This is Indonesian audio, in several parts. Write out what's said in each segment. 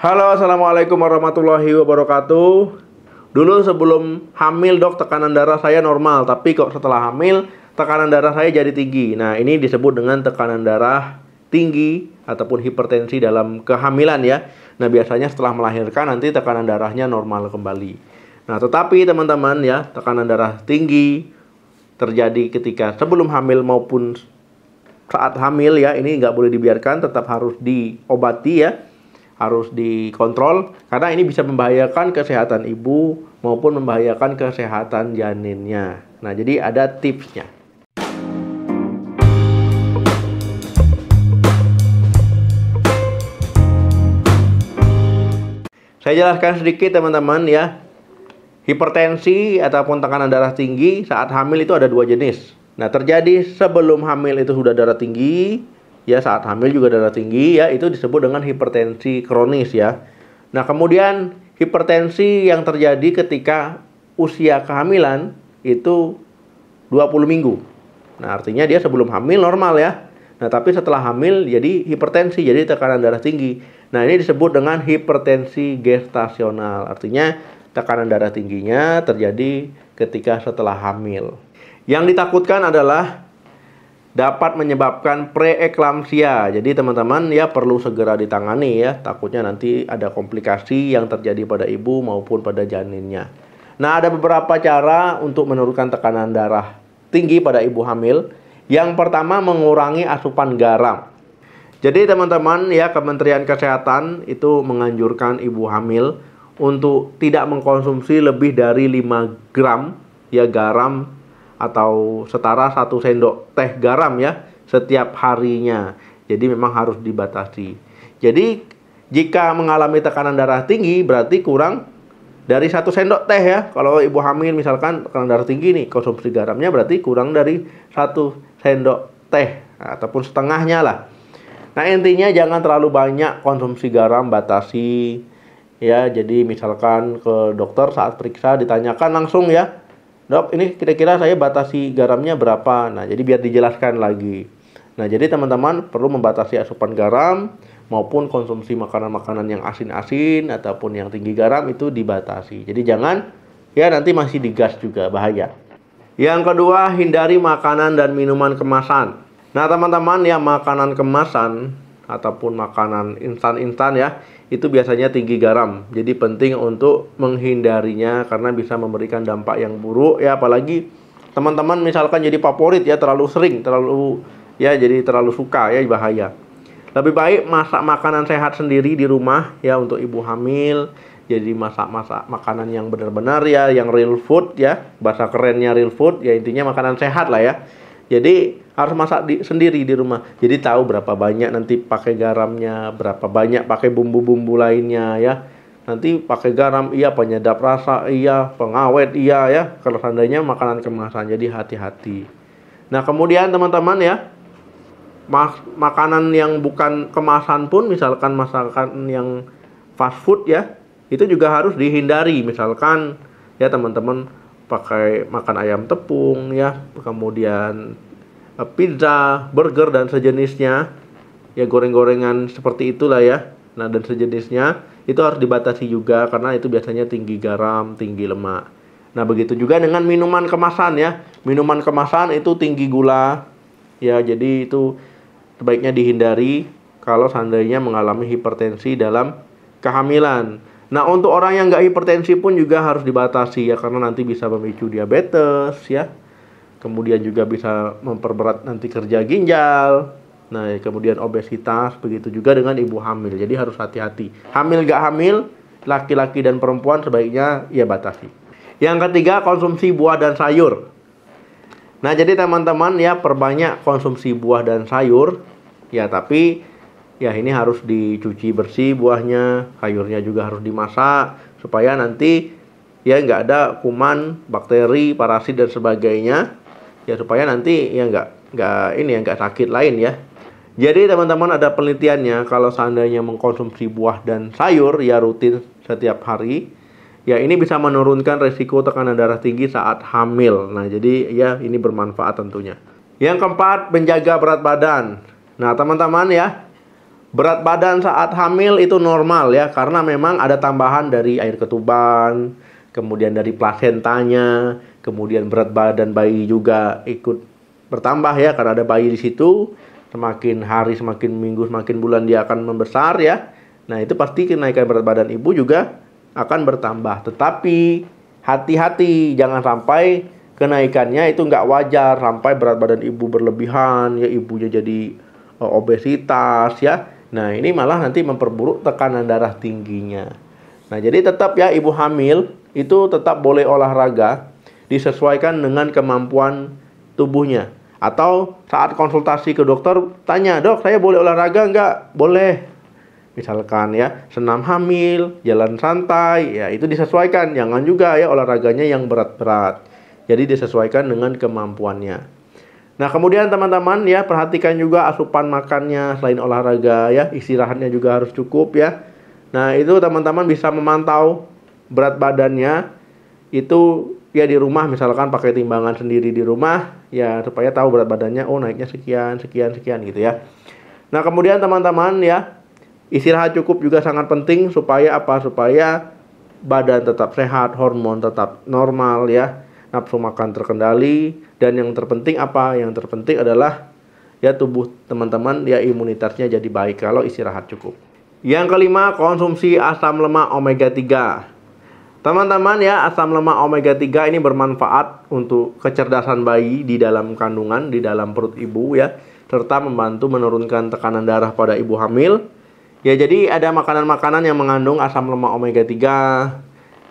Halo, assalamualaikum warahmatullahi wabarakatuh. Dulu sebelum hamil dok, tekanan darah saya normal, tapi kok setelah hamil tekanan darah saya jadi tinggi. Nah, ini disebut dengan tekanan darah tinggi ataupun hipertensi dalam kehamilan ya. Nah, biasanya setelah melahirkan nanti tekanan darahnya normal kembali. Nah, tetapi teman-teman ya, tekanan darah tinggi terjadi ketika sebelum hamil maupun saat hamil ya, ini nggak boleh dibiarkan, tetap harus diobati ya. Harus dikontrol karena ini bisa membahayakan kesehatan ibu maupun membahayakan kesehatan janinnya. Nah, jadi ada tipsnya. Saya jelaskan sedikit teman-teman ya. Hipertensi ataupun tekanan darah tinggi saat hamil itu ada dua jenis. Nah, terjadi sebelum hamil itu sudah darah tinggi, ya saat hamil juga darah tinggi ya, itu disebut dengan hipertensi kronis ya. Nah, kemudian hipertensi yang terjadi ketika usia kehamilan itu 20 minggu. Nah, artinya dia sebelum hamil normal ya. Nah, tapi setelah hamil jadi hipertensi, jadi tekanan darah tinggi. Nah, ini disebut dengan hipertensi gestasional. Artinya tekanan darah tingginya terjadi ketika setelah hamil. Yang ditakutkan adalah dapat menyebabkan preeklamsia. Jadi teman-teman ya perlu segera ditangani ya. Takutnya nanti ada komplikasi yang terjadi pada ibu maupun pada janinnya. Nah, ada beberapa cara untuk menurunkan tekanan darah tinggi pada ibu hamil. Yang pertama, mengurangi asupan garam. Jadi teman-teman ya, Kementerian Kesehatan itu menganjurkan ibu hamil untuk tidak mengkonsumsi lebih dari 5 gram ya garam atau setara 1 sendok teh garam ya setiap harinya. Jadi memang harus dibatasi. Jadi jika mengalami tekanan darah tinggi berarti kurang dari 1 sendok teh ya. Kalau ibu hamil misalkan tekanan darah tinggi nih, konsumsi garamnya berarti kurang dari 1 sendok teh ataupun setengahnya lah. Nah, intinya jangan terlalu banyak konsumsi garam, batasi ya. Jadi misalkan ke dokter saat periksa ditanyakan langsung ya, dok, ini kira-kira saya batasi garamnya berapa? Nah, jadi biar dijelaskan lagi. Nah, jadi teman-teman perlu membatasi asupan garam maupun konsumsi makanan-makanan yang asin-asin ataupun yang tinggi garam itu dibatasi. Jadi jangan ya nanti masih digas juga, bahaya. Yang kedua, hindari makanan dan minuman kemasan. Nah, teman-teman ya, makanan kemasan ataupun makanan instan-instan ya, itu biasanya tinggi garam. Jadi penting untuk menghindarinya karena bisa memberikan dampak yang buruk ya, apalagi teman-teman misalkan jadi favorit ya, terlalu sering, jadi terlalu suka ya, bahaya. Lebih baik masak makanan sehat sendiri di rumah ya untuk ibu hamil. Jadi masak makanan yang benar-benar ya, yang real food ya, bahasa kerennya real food ya, intinya makanan sehat lah ya. Jadi harus masak sendiri di rumah. Jadi tahu berapa banyak nanti pakai garamnya, berapa banyak pakai bumbu-bumbu lainnya ya. Nanti pakai garam iya, penyedap rasa iya, pengawet iya ya. Kalau seandainya makanan kemasan, jadi hati-hati. Nah, kemudian teman-teman ya, makanan yang bukan kemasan pun, misalkan masakan yang fast food ya, itu juga harus dihindari. Misalkan ya teman-teman pakai makan ayam tepung ya, kemudian pizza, burger dan sejenisnya ya, goreng-gorengan seperti itulah ya. Nah, dan sejenisnya itu harus dibatasi juga karena itu biasanya tinggi garam, tinggi lemak. Nah, begitu juga dengan minuman kemasan ya. Minuman kemasan itu tinggi gula ya, jadi itu sebaiknya dihindari kalau seandainya mengalami hipertensi dalam kehamilan. Nah, untuk orang yang nggak hipertensi pun juga harus dibatasi ya, karena nanti bisa memicu diabetes ya. Kemudian juga bisa memperberat nanti kerja ginjal. Nah, kemudian obesitas, begitu juga dengan ibu hamil. Jadi harus hati-hati. Hamil nggak hamil, laki-laki dan perempuan sebaiknya ya batasi. Yang ketiga, konsumsi buah dan sayur. Nah, jadi teman-teman ya, perbanyak konsumsi buah dan sayur ya, tapi ya ini harus dicuci bersih buahnya, sayurnya juga harus dimasak supaya nanti ya nggak ada kuman, bakteri, parasit dan sebagainya ya, supaya nanti ya nggak sakit lain ya. Jadi teman-teman, ada penelitiannya kalau seandainya mengkonsumsi buah dan sayur ya rutin setiap hari ya, ini bisa menurunkan resiko tekanan darah tinggi saat hamil. Nah, jadi ya ini bermanfaat tentunya. Yang keempat, menjaga berat badan. Nah, teman-teman ya, Berat badan saat hamil itu normal ya, karena memang ada tambahan dari air ketuban, kemudian dari plasentanya, kemudian berat badan bayi juga ikut bertambah ya, karena ada bayi di situ. Semakin hari, semakin minggu, semakin bulan dia akan membesar ya. Nah, itu pasti kenaikan berat badan ibu juga akan bertambah. Tetapi hati-hati, jangan sampai kenaikannya itu nggak wajar, sampai berat badan ibu berlebihan, ya ibunya jadi obesitas ya. Nah, ini malah nanti memperburuk tekanan darah tingginya. Nah, jadi tetap ya ibu hamil itu tetap boleh olahraga disesuaikan dengan kemampuan tubuhnya. Atau saat konsultasi ke dokter, tanya, "Dok, saya boleh olahraga nggak?" Boleh. Misalkan ya, senam hamil, jalan santai, ya itu disesuaikan. Jangan juga ya olahraganya yang berat-berat. Jadi disesuaikan dengan kemampuannya. Nah, kemudian teman-teman ya, perhatikan juga asupan makannya selain olahraga ya, istirahatnya juga harus cukup ya. Nah, itu teman-teman bisa memantau berat badannya itu ya di rumah, misalkan pakai timbangan sendiri di rumah ya, supaya tahu berat badannya, oh naiknya sekian, sekian, sekian gitu ya. Nah, kemudian teman-teman ya, istirahat cukup juga sangat penting supaya apa? Supaya badan tetap sehat, hormon tetap normal ya, nafsu makan terkendali, dan yang terpenting apa? Yang terpenting adalah ya tubuh teman-teman ya imunitasnya jadi baik kalau istirahat cukup. Yang kelima, konsumsi asam lemak omega 3. Teman-teman ya, asam lemak omega 3 ini bermanfaat untuk kecerdasan bayi di dalam kandungan, di dalam perut ibu ya, serta membantu menurunkan tekanan darah pada ibu hamil. Ya, jadi ada makanan-makanan yang mengandung asam lemak omega 3.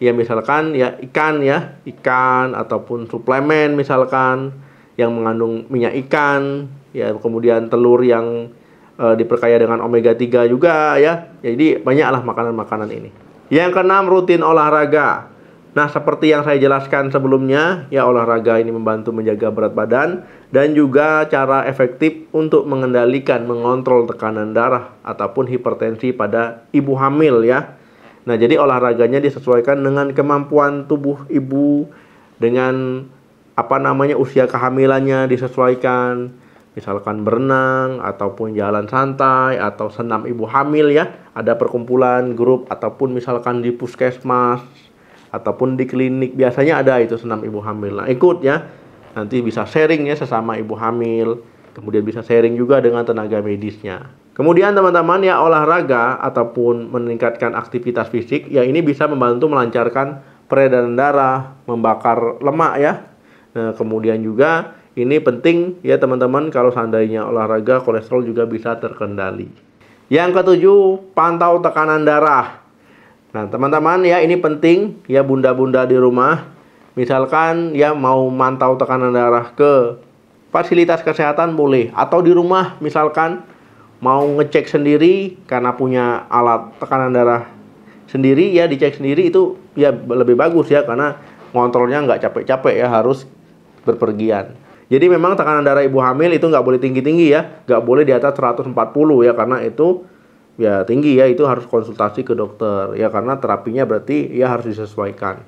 Ya, misalkan ya ikan ataupun suplemen misalkan yang mengandung minyak ikan, ya kemudian telur yang diperkaya dengan omega 3 juga ya. Jadi banyaklah makanan-makanan ini. Yang keenam, rutin olahraga. Nah, seperti yang saya jelaskan sebelumnya, ya olahraga ini membantu menjaga berat badan dan juga cara efektif untuk mengendalikan, mengontrol tekanan darah ataupun hipertensi pada ibu hamil ya. Nah, jadi olahraganya disesuaikan dengan kemampuan tubuh ibu, dengan usia kehamilannya disesuaikan. Misalkan berenang, ataupun jalan santai, atau senam ibu hamil ya. Ada perkumpulan, grup, ataupun misalkan di puskesmas, ataupun di klinik. Biasanya ada itu senam ibu hamil. Nah, ikut ya. Nanti bisa sharing ya sesama ibu hamil. Kemudian bisa sharing juga dengan tenaga medisnya. Kemudian teman-teman ya, olahraga ataupun meningkatkan aktivitas fisik, ya ini bisa membantu melancarkan peredaran darah, membakar lemak ya. Nah, kemudian juga ini penting ya teman-teman, kalau seandainya olahraga, kolesterol juga bisa terkendali. Yang ketujuh, pantau tekanan darah. Nah teman-teman ya, ini penting ya bunda-bunda di rumah. Misalkan ya mau mantau tekanan darah ke fasilitas kesehatan boleh. Atau di rumah misalkan mau ngecek sendiri karena punya alat tekanan darah sendiri ya, dicek sendiri itu ya lebih bagus ya, karena ngontrolnya nggak capek-capek ya, harus berpergian. Jadi memang tekanan darah ibu hamil itu nggak boleh tinggi-tinggi ya, nggak boleh di atas 140 ya, karena itu ya tinggi ya, itu harus konsultasi ke dokter ya, karena terapinya berarti ya harus disesuaikan.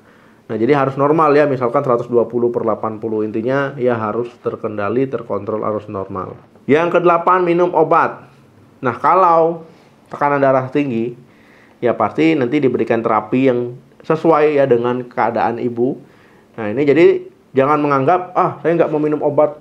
Nah, jadi harus normal ya, misalkan 120/80, intinya ya harus terkendali, terkontrol, harus normal. Yang kedelapan, minum obat. Nah, kalau tekanan darah tinggi ya pasti nanti diberikan terapi yang sesuai ya dengan keadaan ibu. Nah, ini jadi jangan menganggap, saya nggak mau minum obat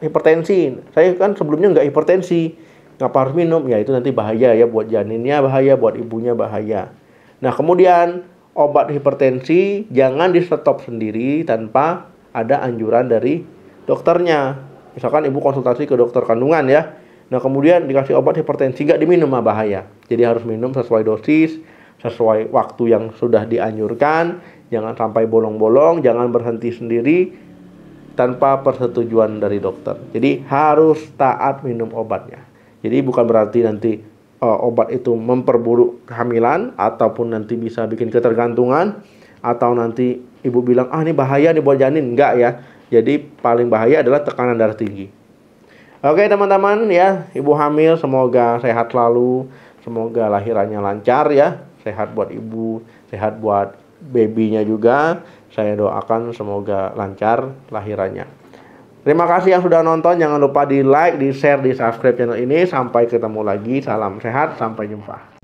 hipertensi, saya kan sebelumnya nggak hipertensi, ngapa harus minum? Ya itu nanti bahaya ya, buat janinnya bahaya, buat ibunya bahaya. Nah, kemudian obat hipertensi jangan di stop sendiri tanpa ada anjuran dari dokternya. Misalkan ibu konsultasi ke dokter kandungan ya, nah kemudian dikasih obat hipertensi, nggak diminum, bahaya. Jadi harus minum sesuai dosis, sesuai waktu yang sudah dianjurkan. Jangan sampai bolong-bolong, jangan berhenti sendiri tanpa persetujuan dari dokter. Jadi harus taat minum obatnya. Jadi bukan berarti nanti obat itu memperburuk kehamilan, ataupun nanti bisa bikin ketergantungan, atau nanti ibu bilang, ini bahaya nih buat janin. Enggak ya. Jadi paling bahaya adalah tekanan darah tinggi. Oke teman-teman ya, ibu hamil semoga sehat selalu, semoga lahirannya lancar ya, sehat buat ibu, sehat buat babynya juga. Saya doakan semoga lancar lahirannya. Terima kasih yang sudah nonton. Jangan lupa di like, di share, di subscribe channel ini. Sampai ketemu lagi. Salam sehat. Sampai jumpa.